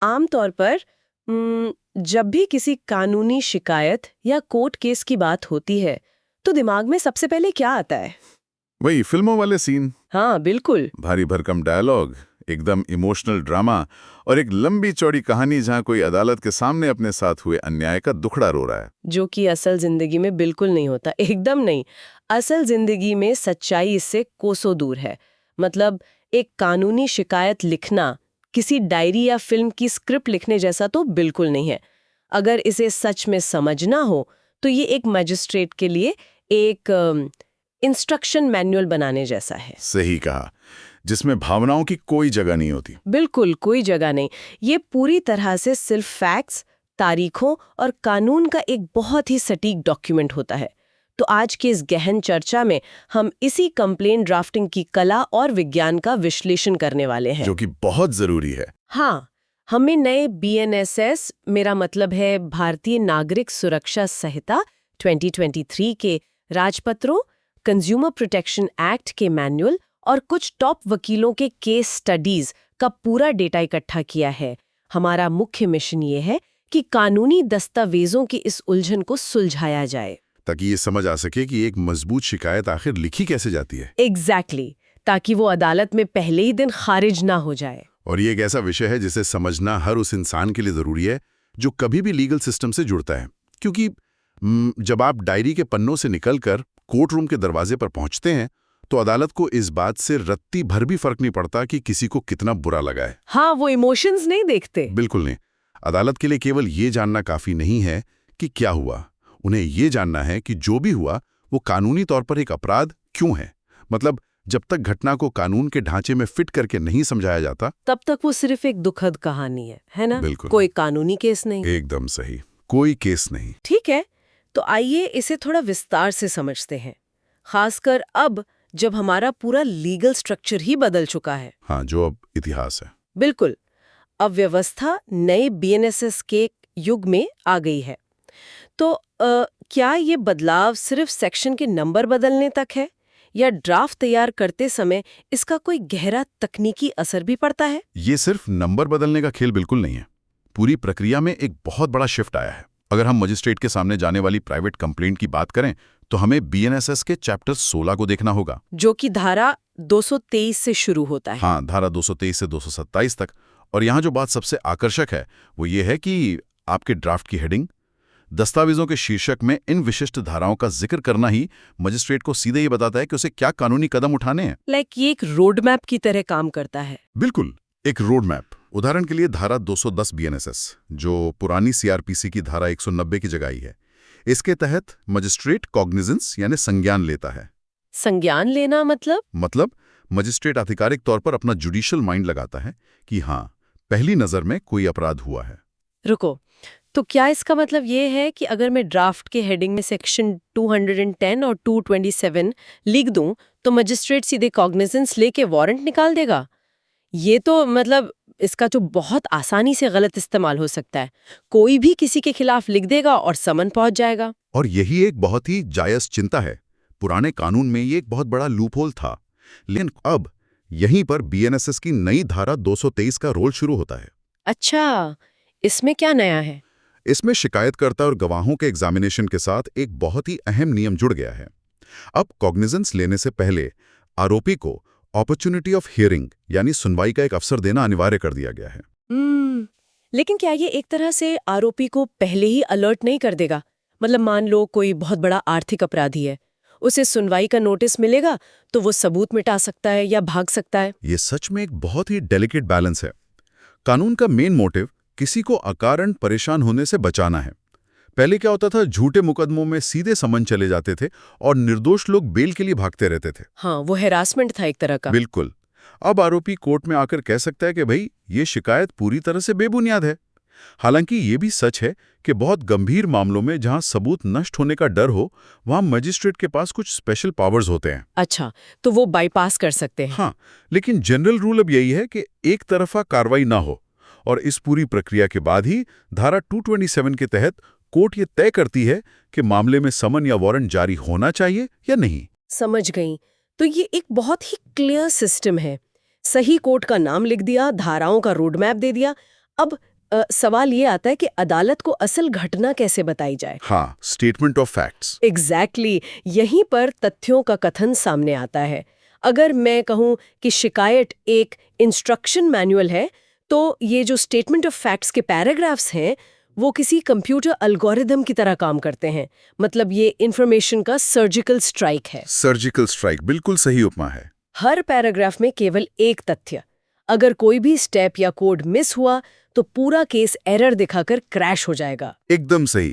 आमतौर पर जब भी किसी कानूनी शिकायत या कोर्ट केस की बात होती है तो दिमाग में सबसे पहले क्या आता है? वही फिल्मों वाले सीन। हाँ बिल्कुल। भारी भरकम डायलॉग, एकदम इमोशनल ड्रामा और एक लंबी चौड़ी कहानी जहां कोई अदालत के सामने अपने साथ हुए अन्याय का दुखड़ा रो रहा है। जो कि असल जिंदगी में बिल्कुल नहीं होता, एकदम नहीं। असल जिंदगी में सच्चाई इससे कोसों दूर है। मतलब एक कानूनी शिकायत लिखना किसी डायरी या फिल्म की स्क्रिप्ट लिखने जैसा तो बिल्कुल नहीं है। अगर इसे सच में समझना हो तो ये एक मजिस्ट्रेट के लिए एक इंस्ट्रक्शन मैनुअल बनाने जैसा है। सही कहा, जिसमें भावनाओं की कोई जगह नहीं होती। बिल्कुल कोई जगह नहीं। ये पूरी तरह से सिर्फ फैक्ट्स, तारीखों और कानून का एक बहुत ही सटीक डॉक्यूमेंट होता है। तो आज की इस गहन चर्चा में हम इसी कंप्लेंट ड्राफ्टिंग की कला और विज्ञान का विश्लेषण करने वाले हैं, जो कि बहुत जरूरी है। हाँ, हमें नए बीएनएसएस, मेरा मतलब है भारतीय नागरिक सुरक्षा संहिता 2023 के राजपत्रों, कंज्यूमर प्रोटेक्शन एक्ट के मैनुअल और कुछ टॉप वकीलों के केस स्टडीज का पूरा डेटा इकट्ठा किया है। हमारा मुख्य मिशन ये है कि कानूनी दस्तावेजों की इस उलझन को सुलझाया जाए, ताकि ये समझ आ सके कि एक मजबूत शिकायत आखिर लिखी कैसे जाती है। एग्जैक्टली, ताकि वो अदालत में पहले ही दिन खारिज ना हो जाए। और ये एक ऐसा विषय है जिसे समझना हर उस इंसान के लिए जरूरी है जो कभी भी लीगल सिस्टम से जुड़ता है। क्योंकि जब आप डायरी के पन्नों से निकलकर कोर्ट रूम के दरवाजे पर पहुंचते हैं तो अदालत को इस बात से रत्ती भर भी फर्क नहीं पड़ता कि किसी को कितना बुरा लगा है। हाँ, वो इमोशंस नहीं देखते। बिल्कुल नहीं। अदालत के लिए केवल ये जानना काफी नहीं है कि क्या हुआ, उन्हें ये जानना है कि जो भी हुआ वो कानूनी तौर पर एक अपराध क्यों है। मतलब जब तक घटना को कानून के ढांचे में फिट करके नहीं समझाया जाता तब तक वो सिर्फ एक दुखद कहानी है ना? बिल्कुल। कोई कानूनी केस नहीं। एकदम सही, कोई केस नहीं। ठीक है, तो आइए इसे थोड़ा विस्तार से समझते हैं, खासकर अब जब हमारा पूरा लीगल स्ट्रक्चर ही बदल चुका है। हाँ, जो अब इतिहास है। बिल्कुल, अब व्यवस्था नए बीएनएसएस के युग में आ गई है। तो क्या ये बदलाव सिर्फ सेक्शन के नंबर बदलने तक है या ड्राफ्ट तैयार करते समय इसका कोई गहरा तकनीकी असर भी पड़ता है? ये सिर्फ नंबर बदलने का खेल बिल्कुल नहीं है। पूरी प्रक्रिया में एक बहुत बड़ा शिफ्ट आया है। अगर हम मजिस्ट्रेट के सामने जाने वाली प्राइवेट कंप्लेंट की बात करें तो हमें बीएनएसएस के चैप्टर 16 को देखना होगा, जो कि धारा 223 से शुरू होता है। हाँ, धारा 223 से 227 तक। और यहाँ जो बात सबसे आकर्षक है वो ये है कि आपके ड्राफ्ट की हेडिंग, दस्तावेजों के शीर्षक में इन विशिष्ट धाराओं का जिक्र करना ही मजिस्ट्रेट को सीधे ये बताता है कि उसे क्या कानूनी कदम उठाने हैं। ये एक रोड मैप की तरह काम करता है। बिल्कुल, एक रोड मैप। उदाहरण के लिए धारा 210 बीएनएसएस, जो पुरानी सीआरपीसी की धारा 190 की जगह आई है, इसके तहत मजिस्ट्रेट कॉग्निजेंस यानी संज्ञान लेता है। संज्ञान लेना मतलब मजिस्ट्रेट आधिकारिक तौर पर अपना जुडिशियल माइंड लगाता है कि हाँ, पहली नजर में कोई अपराध हुआ है। रुको, तो क्या इसका मतलब ये है कि अगर मैं ड्राफ्ट के हेडिंग में सेक्शन 210 और 227 लिख दूं तो मजिस्ट्रेट सीधे कॉग्निजेंस लेके वारंट निकाल देगा? ये तो मतलब इसका जो बहुत आसानी से गलत इस्तेमाल हो सकता है। कोई भी किसी के खिलाफ लिख देगा और समन पहुंच जाएगा। और यही एक बहुत ही जायज चिंता है। पुराने कानून में ये एक बहुत बड़ा लूपहोल था, लेकिन अब यहीं पर बीएनएसएस की नई धारा 223 का रोल शुरू होता है। अच्छा, इसमें क्या नया है? इसमें शिकायतकर्ता और गवाहों के एग्जामिनेशन के साथ एक बहुत ही अहम नियम जुड़ गया है। अब कॉग्निजेंस लेने से पहले आरोपी को अपॉर्चुनिटी ऑफ हियरिंग यानी सुनवाई का एक अवसर देना अनिवार्य कर दिया गया है। लेकिन क्या ये एक तरह से आरोपी को पहले ही अलर्ट नहीं कर देगा? मतलब मान लो कोई बहुत बड़ा आर्थिक अपराधी है, उसे सुनवाई का नोटिस मिलेगा तो वो सबूत मिटा सकता है या भाग सकता है। ये सच में एक बहुत ही डेलिकेट बैलेंस है। कानून का मेन मोटिव किसी को अकारण परेशान होने से बचाना है। पहले क्या होता था, झूठे मुकदमों में सीधे समन चले जाते थे और निर्दोष लोग बेल के लिए भागते रहते थे। हाँ, वो हैरासमेंट था एक तरह का। बिल्कुल। अब आरोपी कोर्ट में आकर कह सकता है कि भाई ये शिकायत पूरी तरह से बेबुनियाद है। हालांकि ये भी सच है कि बहुत गंभीर मामलों में जहां सबूत नष्ट होने का डर हो वहां मजिस्ट्रेट के पास कुछ स्पेशल पावर्स होते हैं। अच्छा, तो वो बाईपास कर सकते हैं। हाँ, लेकिन जनरल रूल अब यही है कि एक तरफा कार्रवाई ना हो। और इस पूरी प्रक्रिया के बाद ही धारा 227 के तहत कोर्ट ये तय करती है कि मामले में समन या वारंट जारी होना चाहिए या नहीं। समझ गई। तो ये एक बहुत ही क्लियर सिस्टम है। सही कोर्ट का नाम लिख दिया, धाराओं का रोड मैप दे दिया। अब सवाल ये आता है कि अदालत को असल घटना कैसे बताई जाए। हाँ, स्टेटमेंट ऑफ फैक्ट्स। एग्जैक्टली यहीं पर तथ्यों का कथन सामने आता है। अगर मैं कहूं कि शिकायत एक इंस्ट्रक्शन मैनुअल है, तो ये जो स्टेटमेंट ऑफ फैक्ट्स के पैराग्राफ्स हैं वो किसी कंप्यूटर एल्गोरिदम की तरह काम करते हैं। मतलब ये इंफॉर्मेशन का सर्जिकल स्ट्राइक है। सर्जिकल स्ट्राइक बिल्कुल सही उपमा है। हर पैराग्राफ में केवल एक तथ्य। अगर कोई भी स्टेप या कोड मिस हुआ तो पूरा केस एरर दिखाकर क्रैश हो जाएगा। एकदम सही,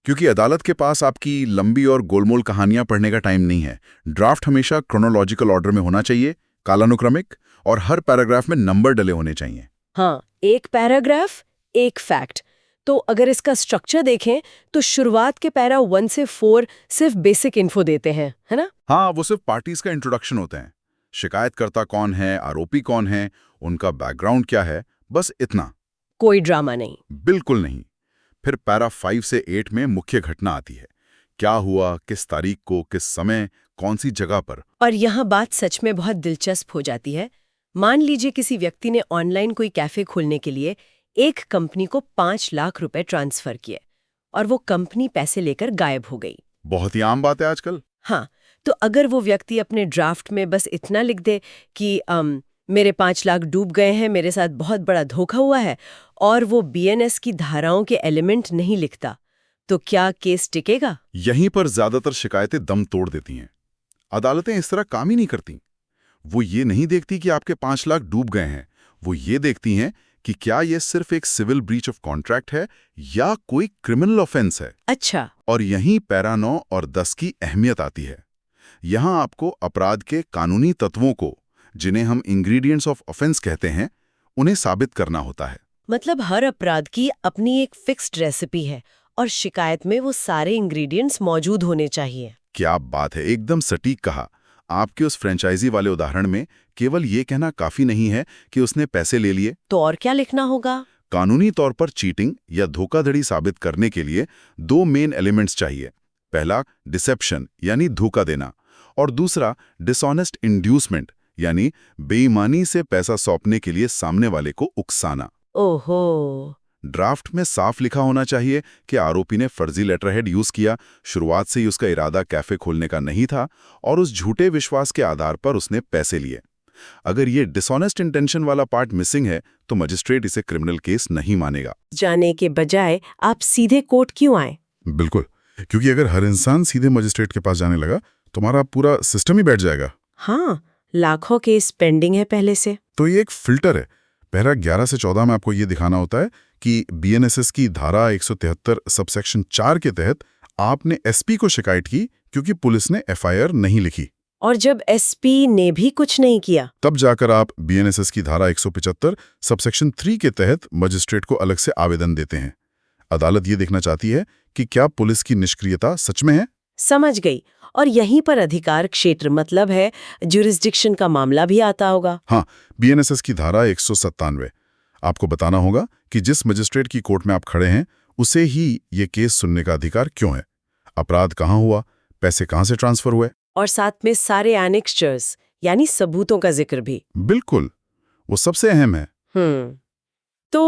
क्योंकि अदालत के पास आपकी लंबी और गोलमोल कहानियां पढ़ने का टाइम नहीं है। ड्राफ्ट हमेशा क्रोनोलॉजिकल ऑर्डर में होना चाहिए, कालानुक्रमिक, और हर पैराग्राफ में नंबर डले होने चाहिए। हाँ, एक पैराग्राफ एक फैक्ट। तो अगर इसका स्ट्रक्चर देखें तो शुरुआत के पैरा 1 से 4 सिर्फ बेसिक इन्फो देते हैं, है ना? हाँ, वो सिर्फ पार्टीज का इंट्रोडक्शन होते हैं। शिकायतकर्ता कौन है, आरोपी कौन है, उनका बैकग्राउंड क्या है, बस इतना। कोई ड्रामा नहीं। बिल्कुल नहीं। फिर पैरा 5 से 8 में मुख्य घटना आती है। क्या हुआ, किस तारीख को, किस समय, कौन सी जगह पर। और यहाँ बात सच में बहुत दिलचस्प हो जाती है। मान लीजिए किसी व्यक्ति ने ऑनलाइन कोई कैफे खोलने के लिए एक कंपनी को 5 लाख रुपए ट्रांसफर किए और वो कंपनी पैसे लेकर गायब हो गई। बहुत ही आम बात है आजकल। हाँ, तो अगर वो व्यक्ति अपने ड्राफ्ट में बस इतना लिख दे कि मेरे 5 लाख डूब गए हैं, मेरे साथ बहुत बड़ा धोखा हुआ है, और वो बीएनएस की धाराओं के एलिमेंट नहीं लिखता, तो क्या केस टिकेगा? यहीं पर ज्यादातर शिकायतें दम तोड़ देती हैं। अदालतें इस तरह काम ही नहीं करती। वो ये नहीं देखती कि आपके 5 लाख डूब गए हैं, वो ये देखती हैं कि क्या ये सिर्फ एक सिविल ब्रीच ऑफ कॉन्ट्रैक्ट है या कोई क्रिमिनल ऑफेंस है। अच्छा। और यहीं पैरा 9 और 10 की अहमियत आती है। यहां आपको अपराध के कानूनी तत्वों को, जिन्हें हम इंग्रेडिएंट्स ऑफ ऑफेंस कहते हैं, उन्हें साबित करना होता है। मतलब हर अपराध की अपनी एक फिक्स्ड रेसिपी है और शिकायत में वो सारे इंग्रेडिएंट्स मौजूद होने चाहिए। क्या बात है, एकदम सटीक कहा। आपके उस फ्रेंचाइजी वाले उदाहरण में केवल ये कहना काफी नहीं है कि उसने पैसे ले लिए। तो और क्या लिखना होगा? कानूनी तौर पर चीटिंग या धोखाधड़ी साबित करने के लिए 2 मेन एलिमेंट्स चाहिए। पहला डिसेप्शन यानी धोखा देना, और दूसरा डिसऑनेस्ट इंड्यूसमेंट यानी बेईमानी से पैसा सौंपने के लिए सामने वाले को उकसाना। ओहो। ड्राफ्ट में साफ लिखा होना चाहिए कि आरोपी ने फर्जी लेटरहेड यूज किया, शुरुआत से ही उसका इरादा कैफे खोलने का नहीं था और उस झूठे विश्वास के आधार पर उसने पैसे लिए। अगर ये डिसऑनेस्ट इंटेंशन वाला पार्ट मिसिंग है तो मजिस्ट्रेट इसे क्रिमिनल केस नहीं मानेगा। जाने के बजाय आप सीधे कोर्ट क्यों आए? बिल्कुल, क्योंकि अगर हर इंसान सीधे मजिस्ट्रेट के पास जाने लगा तो हमारा पूरा सिस्टम ही बैठ जाएगा। हाँ, लाखों केस पेंडिंग है पहले से। तो ये एक फिल्टर है। पैरा 11 से 14 में आपको ये दिखाना होता है कि बीएनएसएस की धारा 173 सबसेक्शन 4 के तहत आपने एसपी को शिकायत की क्योंकि पुलिस ने एफआईआर नहीं लिखी। और जब एसपी ने भी कुछ नहीं किया, तब जाकर आप बीएनएसएस की धारा 175 सबसेक्शन 3 के तहत मजिस्ट्रेट को अलग से आवेदन देते हैं। अदालत ये देखना चाहती है कि क्या पुलिस की निष्क्रियता सच में है। समझ गई। और यहीं पर अधिकार क्षेत्र मतलब है ज्यूरिसडिक्शन का मामला भी आता होगा। हाँ, बीएनएसएस की धारा 197। आपको बताना होगा कि जिस मजिस्ट्रेट की कोर्ट में आप खड़े हैं उसे ही ये केस सुनने का अधिकार क्यों है, अपराध कहाँ हुआ, पैसे कहाँ से ट्रांसफर हुए, और साथ में सारे एनेक्स्चर्स यानी सबूतों का जिक्र भी। बिल्कुल, वो सबसे अहम है। तो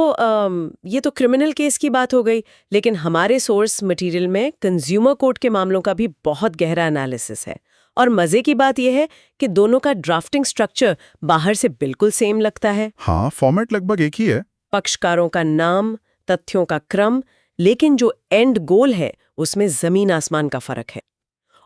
ये तो क्रिमिनल केस की बात हो गई, लेकिन हमारे सोर्स मटेरियल में कंज्यूमर कोर्ट के मामलों का भी बहुत गहरा एनालिसिस है। और मजे की बात यह है कि दोनों का ड्राफ्टिंग स्ट्रक्चर बाहर से बिल्कुल सेम लगता है। हाँ, फॉर्मेट लगभग एक ही है। पक्षकारों का नाम, तथ्यों का क्रम, लेकिन जो एंड गोल है उसमें जमीन आसमान का फर्क है।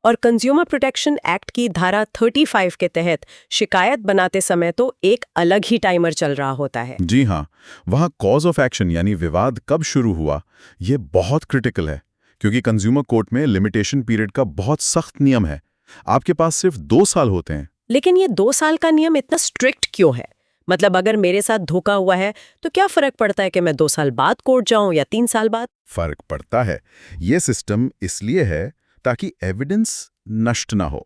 और कंज्यूमर प्रोटेक्शन एक्ट की धारा 35 के तहत शिकायत बनाते समय तो एक अलग ही टाइमर चल रहा होता है। जी हाँ, वहाँ कॉज ऑफ एक्शन यानी विवाद कब शुरू हुआ ये बहुत क्रिटिकल है, क्योंकि कंज्यूमर कोर्ट में लिमिटेशन पीरियड का बहुत सख्त नियम है। आपके पास सिर्फ 2 साल होते हैं। लेकिन ये 2 साल का नियम इतना स्ट्रिक्ट क्यों है? मतलब अगर मेरे साथ धोखा हुआ है तो क्या फर्क पड़ता है कि मैं 2 साल बाद कोर्ट जाऊं या 3 साल बाद? फर्क पड़ता है। ये सिस्टम इसलिए है ताकि एविडेंस नष्ट ना हो।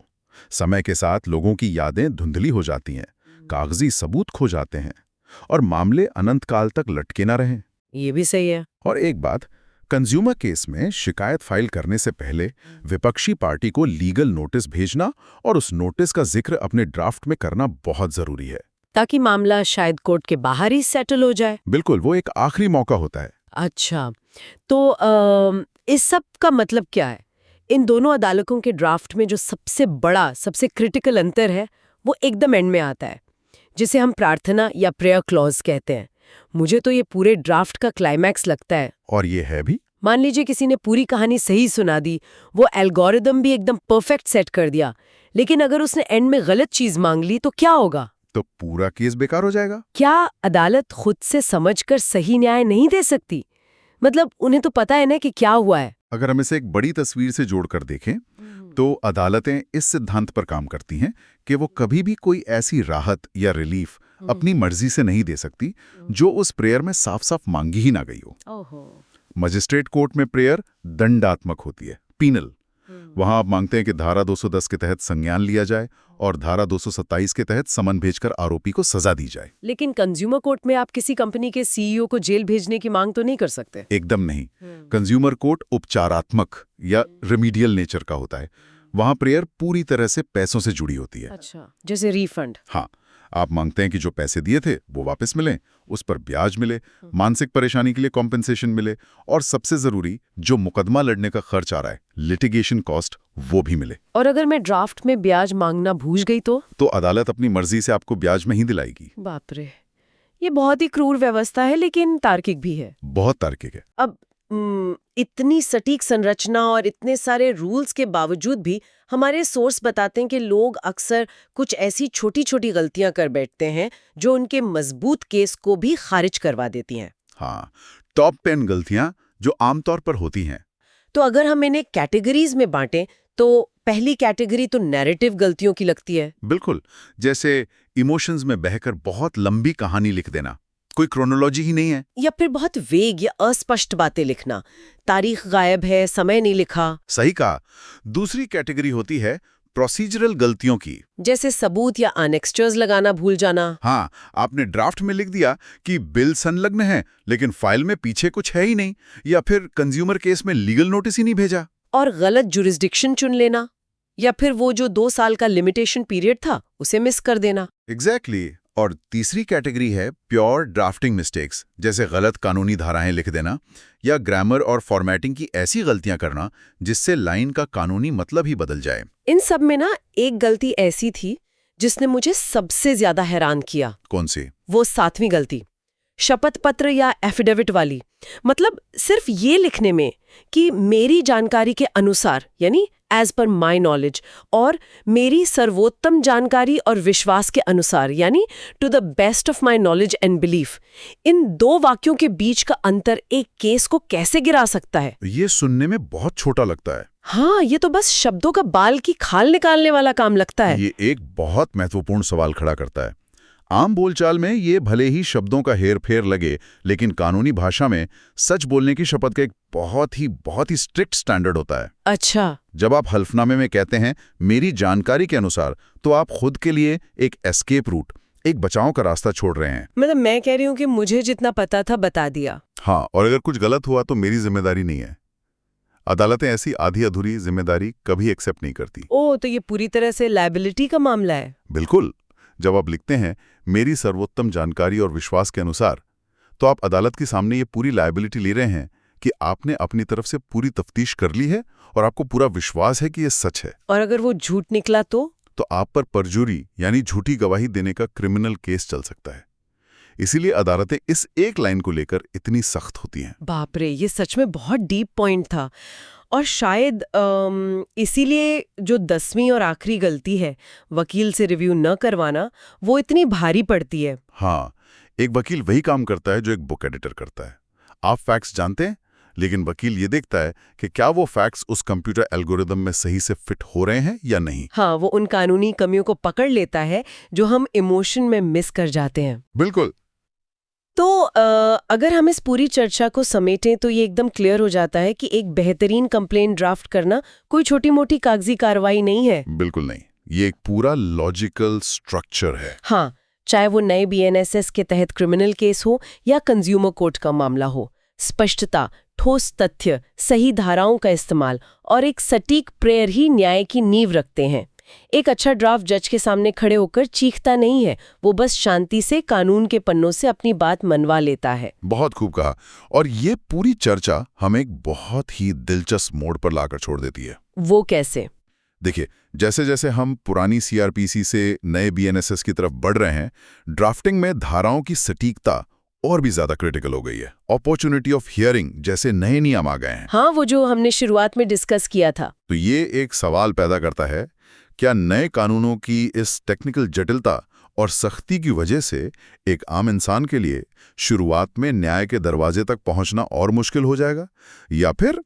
समय के साथ लोगों की यादें धुंधली हो जाती हैं, कागजी सबूत खो जाते हैं और मामले अनंत काल तक लटके ना रहें। ये भी सही है। और एक बात, कंज्यूमर केस में शिकायत फाइल करने से पहले विपक्षी पार्टी को लीगल नोटिस भेजना और उस नोटिस का जिक्र अपने ड्राफ्ट में करना बहुत जरूरी है। ताकि मामला शायद कोर्ट के बाहर ही सेटल हो जाए। बिल्कुल, वो एक आखिरी मौका होता है। अच्छा, तो इस सब का मतलब क्या है? इन दोनों अदालतों के ड्राफ्ट में जो सबसे बड़ा, सबसे क्रिटिकल अंतर है, वो एकदम एंड में आता है, जिसे हम प्रार्थना या प्रेयर क्लॉज कहते हैं। मुझे तो ये पूरे ड्राफ्ट का क्लाइमैक्स लगता है। और ये है भी। मान लीजिए किसी ने पूरी कहानी सही सुना दी, वो एल्गोरिदम भी एकदम परफेक्ट सेट कर दिया, लेकिन अगर उसने एंड में गलत चीज मांग ली तो क्या होगा? तो पूरा केस बेकार हो जाएगा। क्या अदालत खुद से समझकर सही न्याय नहीं दे सकती? मतलब उन्हें तो पता है ना कि क्या हुआ है। अगर हम इसे एक बड़ी तस्वीर से जोड़कर देखें तो अदालतें इस सिद्धांत पर काम करती हैं कि वो कभी भी कोई ऐसी राहत या रिलीफ अपनी मर्जी से नहीं दे सकती जो उस प्रेयर में साफ साफ मांगी ही ना गई हो। मजिस्ट्रेट कोर्ट में प्रेयर दंडात्मक होती है, पीनल। वहां आप मांगते हैं कि धारा 210 के तहत संज्ञान लिया जाए और धारा 227 के तहत समन भेजकर आरोपी को सजा दी जाए। लेकिन कंज्यूमर कोर्ट में आप किसी कंपनी के सीईओ को जेल भेजने की मांग तो नहीं कर सकते। एकदम नहीं। कंज्यूमर कोर्ट उपचारात्मक या रेमीडियल नेचर का होता है। वहां प्रेयर पूरी तरह से पैसों से जुड़ी होती है। अच्छा, जैसे रिफंड। हाँ, आप मांगते हैं कि जो पैसे दिए थे वो वापस मिलें, उस पर ब्याज मिले, मानसिक परेशानी के लिए कॉम्पेंसेशन मिले और सबसे जरूरी जो मुकदमा लड़ने का खर्च आ रहा है, लिटिगेशन कॉस्ट, वो भी मिले। और अगर मैं ड्राफ्ट में ब्याज मांगना भूल गई तो अदालत अपनी मर्जी से आपको ब्याज नहीं दिलाएगी। बाप रे, ये बहुत ही क्रूर व्यवस्था है, लेकिन तार्किक भी है। बहुत तार्किक है। अब इतनी सटीक संरचना और इतने सारे रूल्स के बावजूद भी हमारे सोर्स बताते हैं कि लोग अक्सर कुछ ऐसी छोटी छोटी गलतियां कर बैठते हैं जो उनके मजबूत केस को भी खारिज करवा देती हैं। हाँ, टॉप 10 गलतियां जो आमतौर पर होती हैं। तो अगर हम इन्हें कैटेगरीज में बांटें तो पहली कैटेगरी तो नैरेटिव गलतियों की लगती है। बिल्कुल, जैसे इमोशंस में बहकर बहुत लंबी कहानी लिख देना, कोई क्रोनोलॉजी ही नहीं है। या फिर बहुत वेग या अस्पष्ट बातें लिखना, तारीख गायब है, समय नहीं लिखा। सही कहा। दूसरी कैटेगरी होती है प्रोसीजरल गलतियों की, जैसे सबूत या अनेक्स्चर्स लगाना भूल जाना। हाँ, आपने ड्राफ्ट में लिख दिया कि बिल संलग्न है, लेकिन फाइल में पीछे कुछ है ही नहीं, या फिर कंज्यूमर केस में लीगल नोटिस ही नहीं भेजा। और गलत जुरिस्डिक्शन चुन लेना, या फिर वो जो 2 साल का लिमिटेशन पीरियड था उसे मिस कर देना। एग्जैक्टली। और तीसरी कैटेगरी है प्योर ड्राफ्टिंग मिस्टेक्स, जैसे गलत कानूनी धाराएं लिख देना या ग्रामर और फॉर्मेटिंग की ऐसी गलतियां करना जिससे लाइन का कानूनी मतलब ही बदल जाए। इन सब में ना एक गलती ऐसी थी जिसने मुझे सबसे ज्यादा हैरान किया। कौन सी? वो 7वीं गलती, शपथ पत्र या एफिडेविट वाली। मतलब सिर्फ ये लिखने में कि मेरी जानकारी के अनुसार, यानी एज पर माई नॉलेज, और मेरी सर्वोत्तम जानकारी और विश्वास के अनुसार, यानी to the best of my knowledge and belief. इन 2 वाक्यों के बीच का अंतर एक केस को कैसे गिरा सकता है? ये सुनने में बहुत छोटा लगता है। हाँ, ये तो बस शब्दों का बाल की खाल निकालने वाला काम लगता है। ये एक बहुत महत्वपूर्ण सवाल खड़ा करता है। आम बोलचाल में ये भले ही शब्दों का हेरफेर लगे, लेकिन कानूनी भाषा में सच बोलने की शपथ का एक बहुत ही स्ट्रिक्ट स्टैंडर्ड होता है। अच्छा। जब आप हल्फनामे में कहते हैं मेरी जानकारी के अनुसार, तो आप खुद के लिए एक एस्केप रूट, एक बचाव का रास्ता छोड़ रहे हैं। मतलब मैं कह रही हूँ कि मुझे जितना पता था बता दिया। हाँ, और अगर कुछ गलत हुआ तो मेरी जिम्मेदारी नहीं है। अदालतें ऐसी आधी अधूरी जिम्मेदारी कभी एक्सेप्ट नहीं करती। ओह, तो ये पूरी तरह से लायबिलिटी का मामला है। बिल्कुल। जब आप लिखते हैं मेरी सर्वोत्तम जानकारी और विश्वास के अनुसार, तो आप अदालत के सामने ये पूरी लायबिलिटी ले रहे हैं कि आपने अपनी तरफ से पूरी तफ्तीश कर ली है और आपको पूरा विश्वास है कि ये सच है। और अगर वो झूठ निकला तो आप पर परजुरी यानी झूठी गवाही देने का क्रिमिनल केस चल सकता है। इसीलिए अदालतें इस एक लाइन को लेकर इतनी सख्त होती हैं। बाप रे, ये सच में बहुत डीप पॉइंट था। और शायद इसीलिए जो 10वीं और आखिरी गलती है, वकील से रिव्यू न करवाना, वो इतनी भारी पड़ती है। हाँ, एक वकील वही काम करता है जो एक बुक एडिटर करता है। आप फैक्ट्स जानते हैं, लेकिन वकील ये देखता है कि क्या वो फैक्ट्स उस कंप्यूटर एल्गोरिदम में सही से फिट हो रहे हैं या नहीं। हाँ, वो उन कानूनी कमियों को पकड़ लेता है जो हम इमोशन में मिस कर जाते हैं। बिल्कुल। तो अगर हम इस पूरी चर्चा को समेटें तो ये एकदम क्लियर हो जाता है कि एक बेहतरीन कंप्लेंट ड्राफ्ट करना कोई छोटी मोटी कागजी कार्रवाई नहीं है। बिल्कुल नहीं, ये एक पूरा लॉजिकल स्ट्रक्चर है। हाँ, चाहे वो नए BNSS के तहत क्रिमिनल केस हो या कंज्यूमर कोर्ट का मामला हो, स्पष्टता, ठोस तथ्य, सही धाराओं का इस्तेमाल और एक सटीक प्रेयर ही न्याय की नींव रखते हैं। एक अच्छा ड्राफ्ट जज के सामने खड़े होकर चीखता नहीं है, वो बस शांति से कानून के पन्नों से अपनी बात मनवा लेता है। बहुत खूब कहा। और ये पूरी चर्चा हमें एक बहुत ही दिलचस्प मोड़ पर लाकर छोड़ देती है। वो कैसे? देखिए, जैसे जैसे हम पुरानी सीआरपीसी से नए बीएनएसएस की तरफ बढ़ रहे हैं, ड्राफ्टिंग में धाराओं की सटीकता और भी ज्यादा क्रिटिकल हो गई है। अपॉर्चुनिटी ऑफ हियरिंग जैसे नए नियम आ गए हैं। हाँ, वो जो हमने शुरुआत में डिस्कस किया था। तो ये एक सवाल पैदा करता है, क्या नए कानूनों की इस टेक्निकल जटिलता और सख्ती की वजह से एक आम इंसान के लिए शुरुआत में न्याय के दरवाजे तक पहुंचना और मुश्किल हो जाएगा? या फिर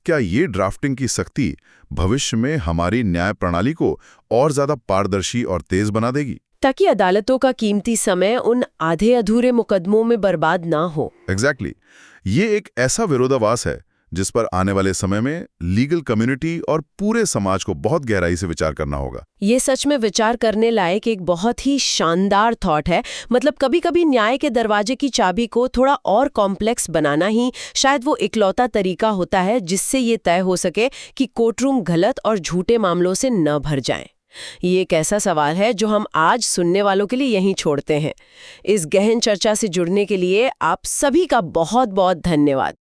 क्या ये ड्राफ्टिंग की सख्ती भविष्य में हमारी न्याय प्रणाली को और ज्यादा पारदर्शी और तेज बना देगी? ताकि अदालतों का कीमती समय उन आधे अधूरे मुकदमों में बर्बाद ना हो। एग्जैक्टली। ये एक ऐसा विरोधाभास है जिस पर आने वाले समय में लीगल कम्युनिटी और पूरे समाज को बहुत गहराई से विचार करना होगा। ये सच में विचार करने लायक एक बहुत ही शानदार थॉट है। मतलब कभी-कभी न्याय के दरवाजे की चाबी को थोड़ा और कॉम्प्लेक्स बनाना ही शायद वो इकलौता तरीका होता है जिससे ये तय हो सके कि कोर्टरूम गलत और झूठे मामलों से न भर जाएं। ये एक ऐसा सवाल है जो हम आज सुनने वालों के लिए यहीं छोड़ते हैं। इस गहन चर्चा से जुड़ने के लिए आप सभी का बहुत बहुत धन्यवाद।